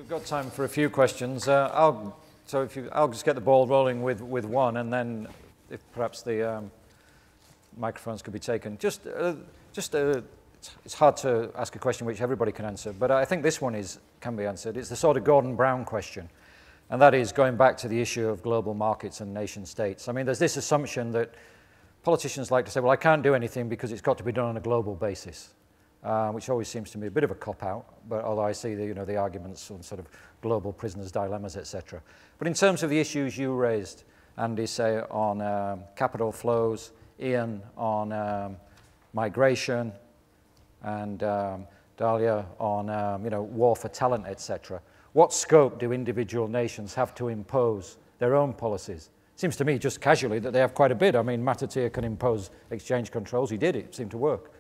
We've got time for a few questions. I'll just get the ball rolling with one, and then if perhaps the microphones could be taken. It's hard to ask a question which everybody can answer, but I think this one can be answered. It's the sort of Gordon Brown question, and that is going back to the issue of global markets and nation states. I mean, there's this assumption that politicians like to say, well, I can't do anything because it's got to be done on a global basis, which always seems to me a bit of a cop-out, but although I see the arguments on sort of global prisoners' dilemmas, etc. But in terms of the issues you raised, Andy, say on capital flows, Ian on migration, and Dahlia on war for talent, etc. What scope do individual nations have to impose their own policies? It seems to me, just casually, that they have quite a bit. I mean, Matatea can impose exchange controls. He did. It seemed to work.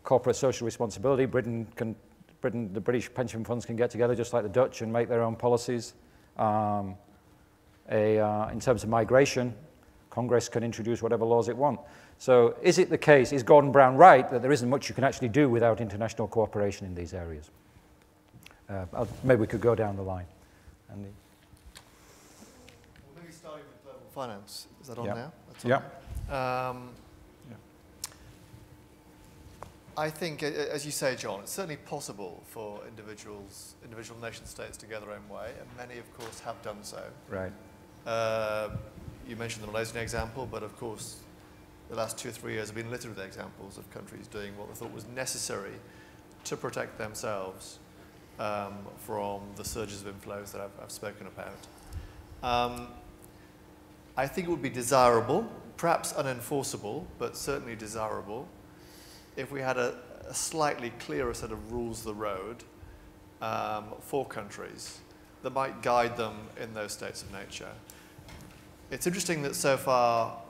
Corporate social responsibility. The British pension funds can get together just like the Dutch and make their own policies. In terms of migration, Congress can introduce whatever laws it wants. So is it the case, is Gordon Brown right that there isn't much you can actually do without international cooperation in these areas? Maybe we could go down the line. Andy? Well, maybe starting with global finance. Is that on now? That's on now. I think, as you say, John, it's certainly possible for individual nation states to go their own way, and many, of course, have done so. Right. You mentioned the Malaysian example, but of course, the last 2 or 3 years have been littered with examples of countries doing what they thought was necessary to protect themselves from the surges of inflows that I've spoken about. I think it would be desirable, perhaps unenforceable, but certainly desirable, if we had a slightly clearer set of rules of the road for countries that might guide them in those states of nature. It's interesting that so far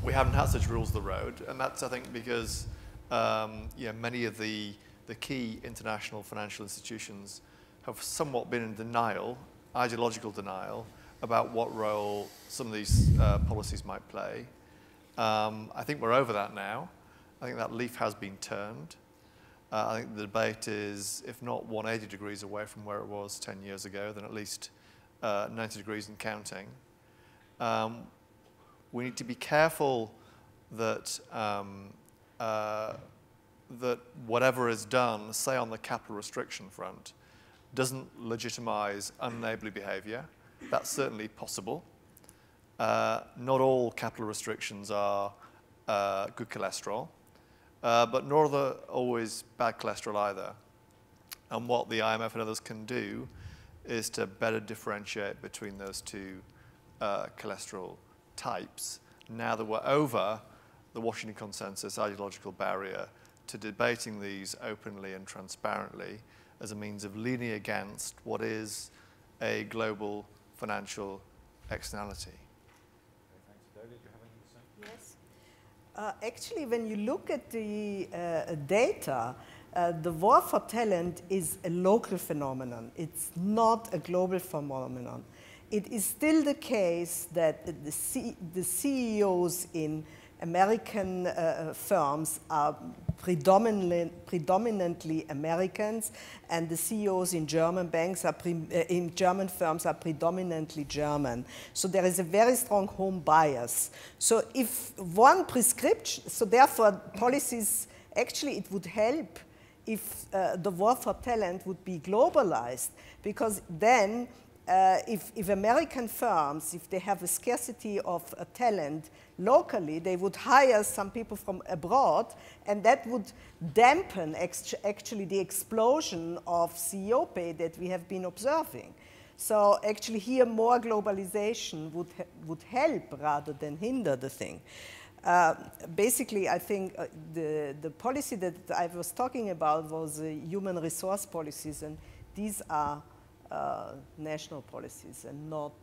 we haven't had such rules of the road, and that's, I think, because many of the key international financial institutions have somewhat been in denial, ideological denial, about what role some of these policies might play. I think we're over that now. I think that leaf has been turned. I think the debate is, if not 180 degrees away from where it was 10 years ago, then at least 90 degrees and counting. We need to be careful that that whatever is done, say on the capital restriction front, doesn't legitimize unneighbourly behaviour. That's certainly possible. Not all capital restrictions are good cholesterol, but nor are they always bad cholesterol either. And what the IMF and others can do is to better differentiate between those two cholesterol types, now that we're over the Washington consensus ideological barrier to debating these openly and transparently as a means of leaning against what is a global financial externality. Thanks. David, do you have anything to say? Yes. Actually, when you look at the data, the war for talent is a local phenomenon. It's not a global phenomenon. It is still the case that the CEOs in American firms are predominantly Americans, and the CEOs in German banks in German firms are predominantly German. So there is a very strong home bias. So if one prescription, so therefore policies, actually it would help if the war for talent would be globalized, because then if American firms, if they have a scarcity of talent locally, they would hire some people from abroad, and that would dampen actually the explosion of CEO pay that we have been observing. So actually here more globalization would help rather than hinder the thing. Basically, I think the policy that I was talking about was human resource policies, and these are national policies and not.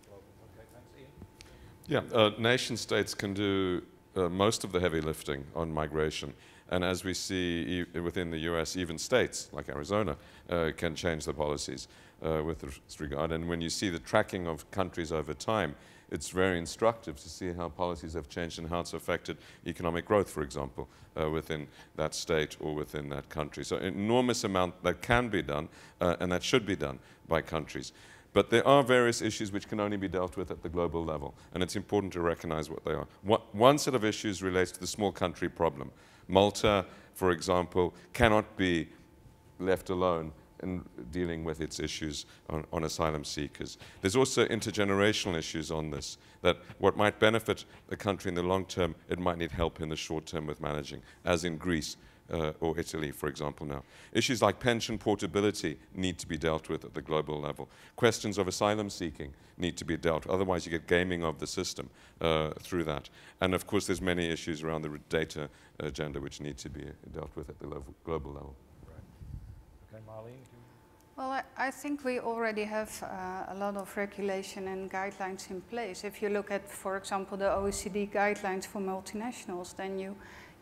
Okay, thanks, Ian. Yeah, nation states can do most of the heavy lifting on migration. And as we see within the US, even states like Arizona can change the policies with this regard. And when you see the tracking of countries over time, it's very instructive to see how policies have changed and how it's affected economic growth, for example, within that state or within that country. So an enormous amount that can be done and that should be done by countries. But there are various issues which can only be dealt with at the global level, and it's important to recognize what they are. One set of issues relates to the small country problem. Malta, for example, cannot be left alone in dealing with its issues on asylum seekers. There's also intergenerational issues on this, that what might benefit a country in the long term, it might need help in the short term with managing, as in Greece or Italy, for example, now. Issues like pension portability need to be dealt with at the global level. Questions of asylum seeking need to be dealt with, otherwise you get gaming of the system through that. And of course, there's many issues around the data agenda which need to be dealt with at the global level. Okay, Marlene? Well, I think we already have a lot of regulation and guidelines in place. If you look at, for example, the OECD guidelines for multinationals, then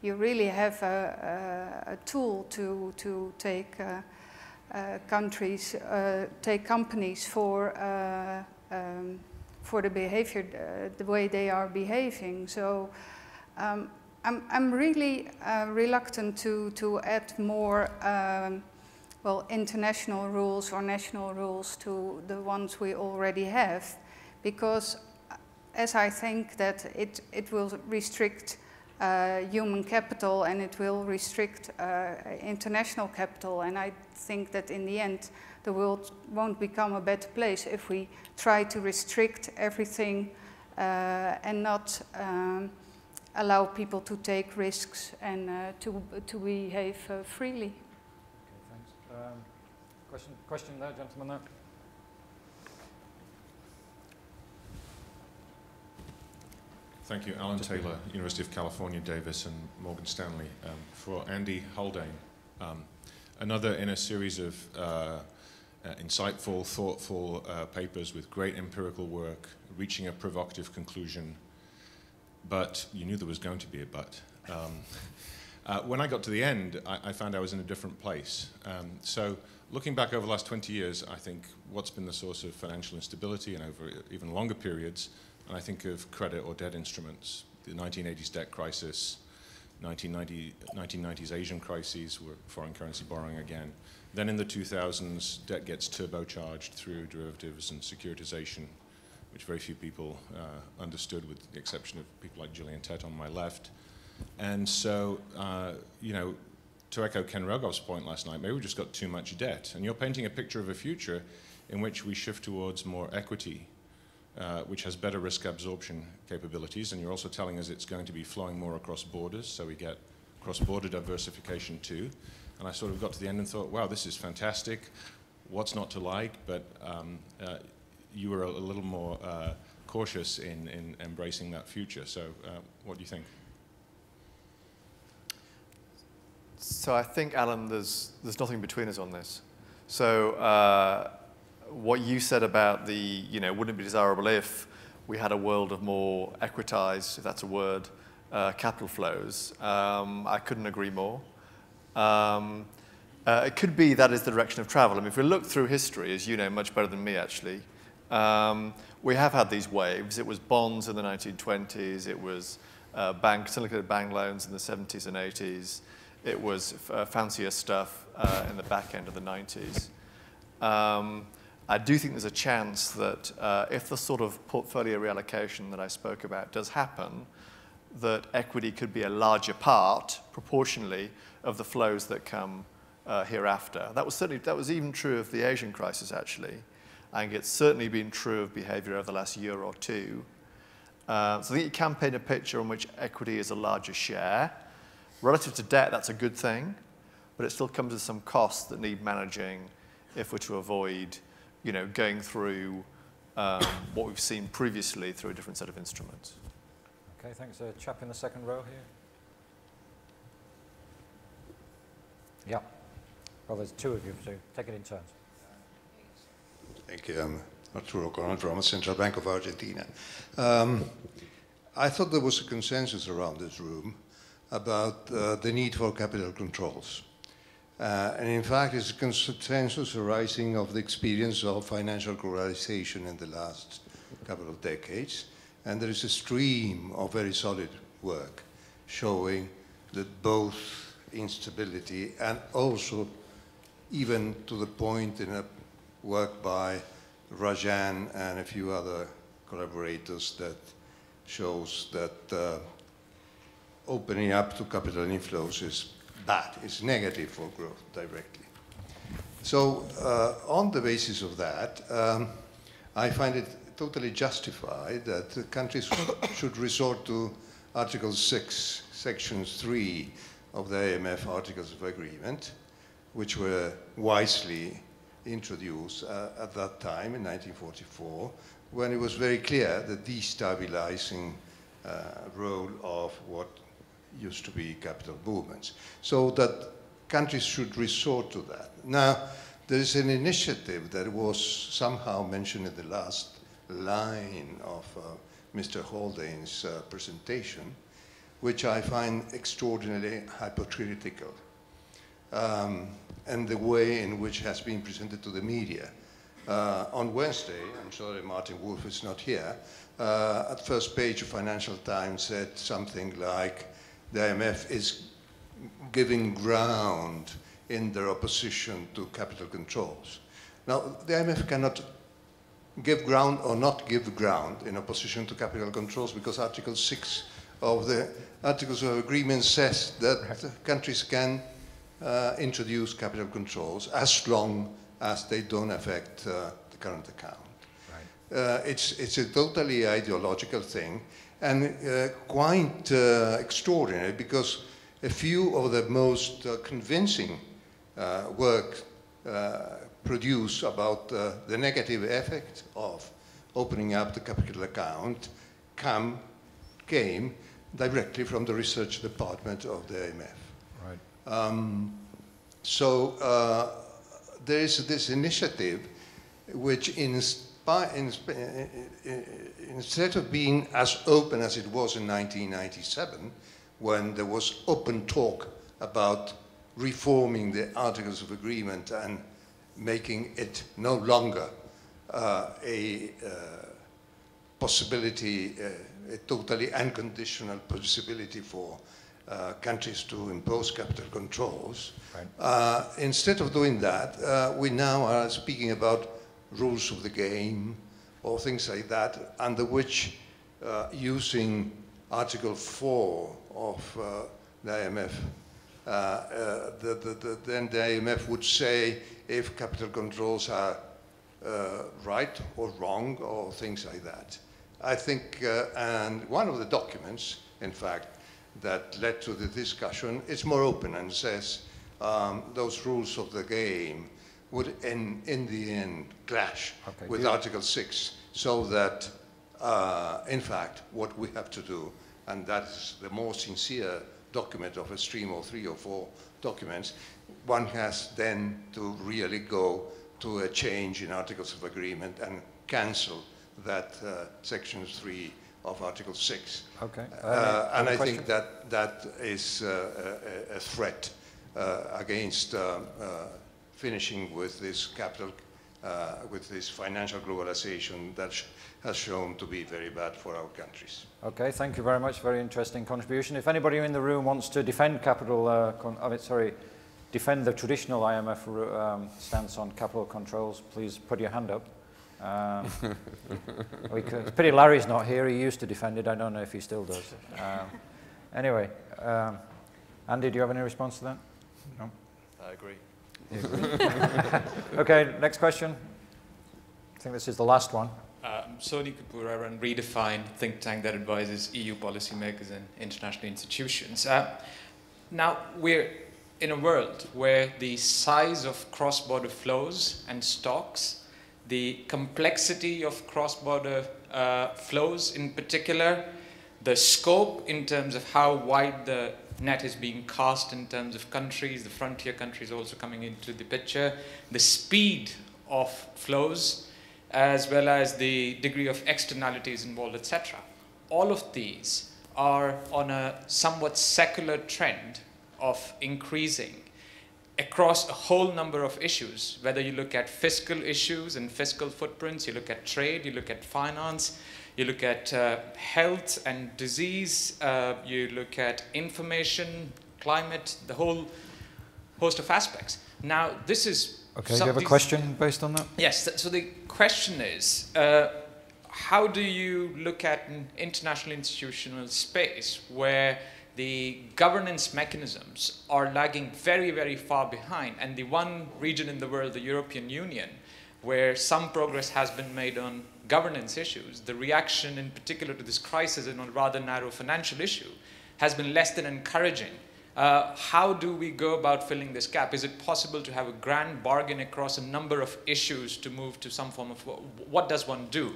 you really have a tool to take companies for the behavior, the way they are behaving. So I'm really reluctant to add more well, international rules or national rules to the ones we already have, because as I think that it will restrict human capital and it will restrict international capital, and I think that in the end the world won't become a better place if we try to restrict everything and not allow people to take risks and to behave freely. Question there, gentleman there. Thank you. Alan Taylor, University of California, Davis, and Morgan Stanley. For Andy Haldane, another in a series of insightful, thoughtful papers with great empirical work, reaching a provocative conclusion, but you knew there was going to be a but. When I got to the end, I found I was in a different place. So looking back over the last 20 years, I think what's been the source of financial instability and over even longer periods, and I think of credit or debt instruments, the 1980s debt crisis, 1990s Asian crises, where foreign currency borrowing again. Then in the 2000s, debt gets turbocharged through derivatives and securitization, which very few people understood, with the exception of people like Gillian Tett on my left. And so, you know, to echo Ken Rogoff's point last night, maybe we just got too much debt. And you're painting a picture of a future in which we shift towards more equity, which has better risk absorption capabilities. And you're also telling us it's going to be flowing more across borders, so we get cross-border diversification too. And I sort of got to the end and thought, wow, this is fantastic. What's not to like? But you were a little more cautious in embracing that future. So what do you think? So I think, Alan, there's nothing between us on this. So what you said about the, you know, wouldn't it be desirable if we had a world of more equitized, if that's a word, capital flows, I couldn't agree more. It could be that is the direction of travel. I mean, if we look through history, as you know much better than me actually, we have had these waves. It was bonds in the 1920s, it was syndicated bank loans in the 70s and 80s, it was fancier stuff in the back end of the 90s. I do think there's a chance that if the sort of portfolio reallocation that I spoke about does happen, that equity could be a larger part, proportionally, of the flows that come hereafter. That was even true of the Asian crisis, actually. I think it's certainly been true of behavior over the last year or two. So I think you can paint a picture in which equity is a larger share. Relative to debt, that's a good thing, but it still comes with some costs that need managing if we're to avoid, you know, going through what we've seen previously through a different set of instruments. Okay, thanks. A chap in the second row here. Yeah. Well, there's two of you, so take it in turns. Thank you. I'm Arturo O'Connor from the Central Bank of Argentina. I thought there was a consensus around this room about the need for capital controls. And in fact, it's a consensus arising of the experience of financial globalization in the last couple of decades. And there is a stream of very solid work showing that both instability and also even to the point in a work by Rajan and a few other collaborators that shows that opening up to capital inflows is bad, is negative for growth directly. So on the basis of that, I find it totally justified that countries should resort to Article 6, Section 3 of the IMF Articles of Agreement, which were wisely introduced at that time in 1944, when it was very clear the destabilizing role of what used to be capital movements. So that countries should resort to that. Now, there is an initiative that was somehow mentioned in the last line of Mr. Haldane's presentation, which I find extraordinarily hypocritical, and the way in which has been presented to the media. On Wednesday, I'm sorry Martin Wolf is not here, at first page of Financial Times said something like, the IMF is giving ground in their opposition to capital controls. Now, the IMF cannot give ground or not give ground in opposition to capital controls because Article 6 of the Articles of Agreement says that countries can introduce capital controls as long as they don't affect the current account. Right. It's a totally ideological thing and quite extraordinary because a few of the most convincing work produced about the negative effect of opening up the capital account came directly from the research department of the IMF. Right. So there is this initiative which instead of being as open as it was in 1997, when there was open talk about reforming the Articles of Agreement and making it no longer a possibility, a totally unconditional possibility for countries to impose capital controls. Right. Instead of doing that, we now are speaking about rules of the game or things like that, under which using Article 4 of the IMF, then the IMF would say if capital controls are right or wrong or things like that. I think, and one of the documents, in fact, that led to the discussion is more open and says those rules of the game would in the end clash with Article 6, so that in fact what we have to do, and that is the more sincere document of a stream of 3 or 4 documents, one has then to really go to a change in Articles of Agreement and cancel that Section 3 of Article 6. Okay. And I think that is a threat against finishing with this capital, with this financial globalization that has shown to be very bad for our countries. Okay, thank you very much. Very interesting contribution. If anybody in the room wants to defend capital, defend the traditional IMF stance on capital controls, please put your hand up. It's pity Larry's not here. He used to defend it. I don't know if he still does. Anyway, Andy, do you have any response to that? No? I agree. Okay, next question. I think this is the last one. Soni Kapoor, I run Redefine, think tank that advises EU policymakers and international institutions. Now, we're in a world where the size of cross-border flows and stocks, the complexity of cross-border flows in particular, the scope in terms of how wide the net is being cast in terms of countries, the frontier countries also coming into the picture, the speed of flows, as well as the degree of externalities involved, etc. All of these are on a somewhat secular trend of increasing across a whole number of issues, whether you look at fiscal issues and fiscal footprints, you look at trade, you look at finance, you look at health and disease, you look at information, climate, the whole host of aspects. Now, this is... Okay, do you have a question based on that? Yes, so the question is, how do you look at an international institutional space where the governance mechanisms are lagging very, very far behind, and the one region in the world, the European Union, where some progress has been made on governance issues, the reaction in particular to this crisis in a rather narrow financial issue has been less than encouraging. How do we go about filling this gap? Is it possible to have a grand bargain across a number of issues to move to some form of, what does one do?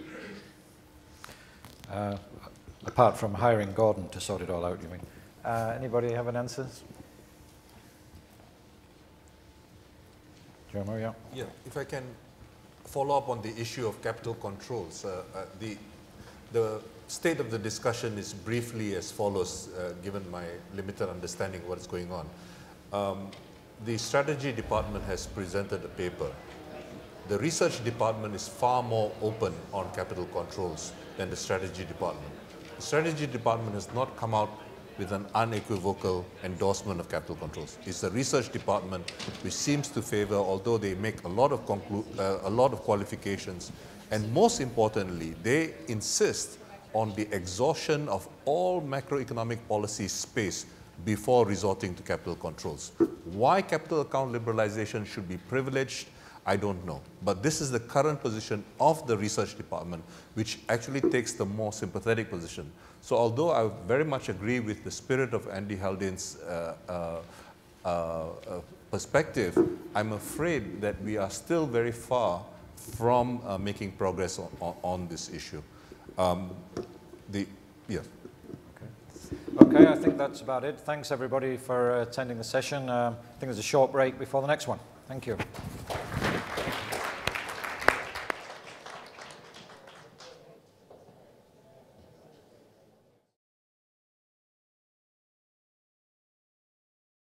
Apart from hiring Gordon to sort it all out, you mean? Anybody have an answer? Jeremy, yeah. Yeah, if I can follow up on the issue of capital controls. The state of the discussion is briefly as follows, given my limited understanding of what is going on. The strategy department has presented a paper. The research department is far more open on capital controls than the strategy department. The strategy department has not come out with an unequivocal endorsement of capital controls. It's the research department which seems to favor, although they make a lot of qualifications, and most importantly, they insist on the exhaustion of all macroeconomic policy space before resorting to capital controls. Why capital account liberalization should be privileged, I don't know. But this is the current position of the research department, which actually takes the more sympathetic position. So although I very much agree with the spirit of Andy Haldane's perspective, I'm afraid that we are still very far from making progress on this issue. Okay, I think that's about it. Thanks everybody for attending the session. I think there's a short break before the next one. Thank you.